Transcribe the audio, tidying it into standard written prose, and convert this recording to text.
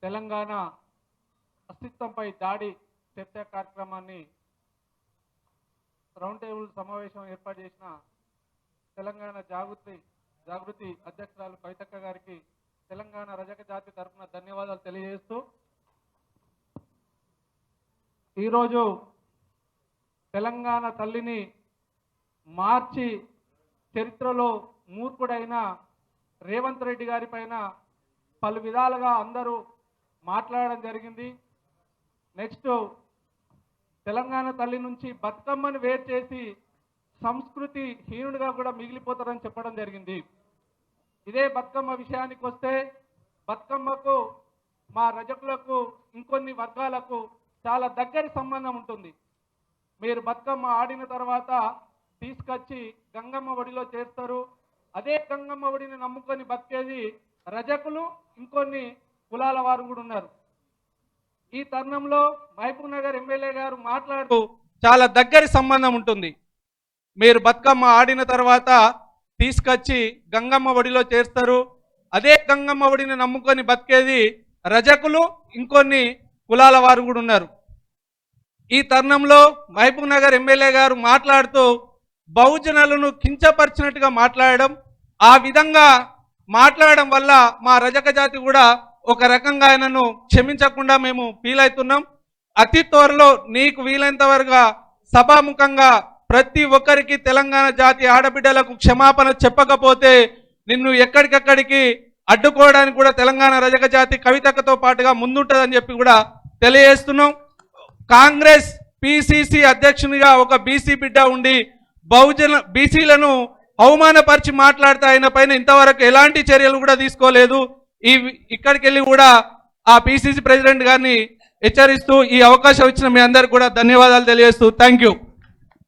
తెలంగాణ అస్తిత్వంపై దాడి చర్చా కార్యక్రమాన్ని రౌండ్ టేబుల్ సమావేశం ఏర్పాటు చేసిన తెలంగాణ జాగృతి అధ్యక్షురాలు కవితక్క గారికి తెలంగాణ రజక జాతి తరఫున ధన్యవాదాలు తెలియజేస్తూ, ఈరోజు తెలంగాణ తల్లిని మార్చి చరిత్రలో మూర్ఖుడైన రేవంత్ రెడ్డి గారి పైన పలు విధాలుగా అందరూ మాట్లాడడం జరిగింది. నెక్స్ట్ తెలంగాణ తల్లి నుంచి బతుకమ్మను వేరు చేసి సంస్కృతి హీనుడిగా కూడా మిగిలిపోతారని చెప్పడం జరిగింది. ఇదే బతుకమ్మ విషయానికి వస్తే, బతుకమ్మకు మా రజకులకు ఇంకొన్ని వర్గాలకు చాలా దగ్గరి సంబంధం ఉంటుంది. మీరు బతుకమ్మ ఆడిన తర్వాత తీసుకొచ్చి గంగమ్మ ఒడిలో చేస్తారు. అదే గంగమ్మ ఒడిని నమ్ముకొని బతికేది రజకులు, ఇంకొన్ని కులాల వారు కూడా ఉన్నారు. ఈ తరుణంలో మహబూబ్ నగర్ ఎమ్మెల్యే గారు మాట్లాడుతూ చాలా దగ్గరి సంబంధం ఉంటుంది. మీరు బతుకమ్మ ఆడిన తర్వాత తీసుకొచ్చి గంగమ్మ ఒడిలో చేస్తారు. అదే గంగమ్మ ఒడిని నమ్ముకొని బతికేది రజకులు, ఇంకొన్ని కులాల వారు కూడా ఉన్నారు. ఈ తరుణంలో మహబూబ్ నగర్ ఎమ్మెల్యే గారు మాట్లాడుతూ బహుజనులను కించపరిచినట్టుగా మాట్లాడడం, ఆ విధంగా మాట్లాడడం వల్ల మా రజక జాతి కూడా ఒక రకంగా ఆయనను క్షమించకుండా మేము ఫీల్ అవుతున్నాం. అతి త్వరలో నీకు వీలైనంత వరకు సభాముఖంగా ప్రతి ఒక్కరికి తెలంగాణ జాతి ఆడబిడ్డలకు క్షమాపణ చెప్పకపోతే నిన్ను ఎక్కడికక్కడికి అడ్డుకోవడానికి కూడా తెలంగాణ రజక జాతి కవితక్కతో పాటుగా ముందుంటుందని చెప్పి కూడా తెలియజేస్తున్నాం. కాంగ్రెస్ పిసిసి అధ్యక్షునిగా ఒక బీసీ బిడ్డ ఉండి బీసీలను అవమానపరిచి మాట్లాడితే ఆయన పైన ఇంతవరకు ఎలాంటి చర్యలు కూడా తీసుకోలేదు. ఇక్కడికి వెళ్ళి కూడా ఆ పిసిసి ప్రెసిడెంట్ గారిని హెచ్చరిస్తూ ఈ అవకాశం ఇచ్చిన మీ అందరికి కూడా ధన్యవాదాలు తెలియజేస్తూ థ్యాంక్ యూ.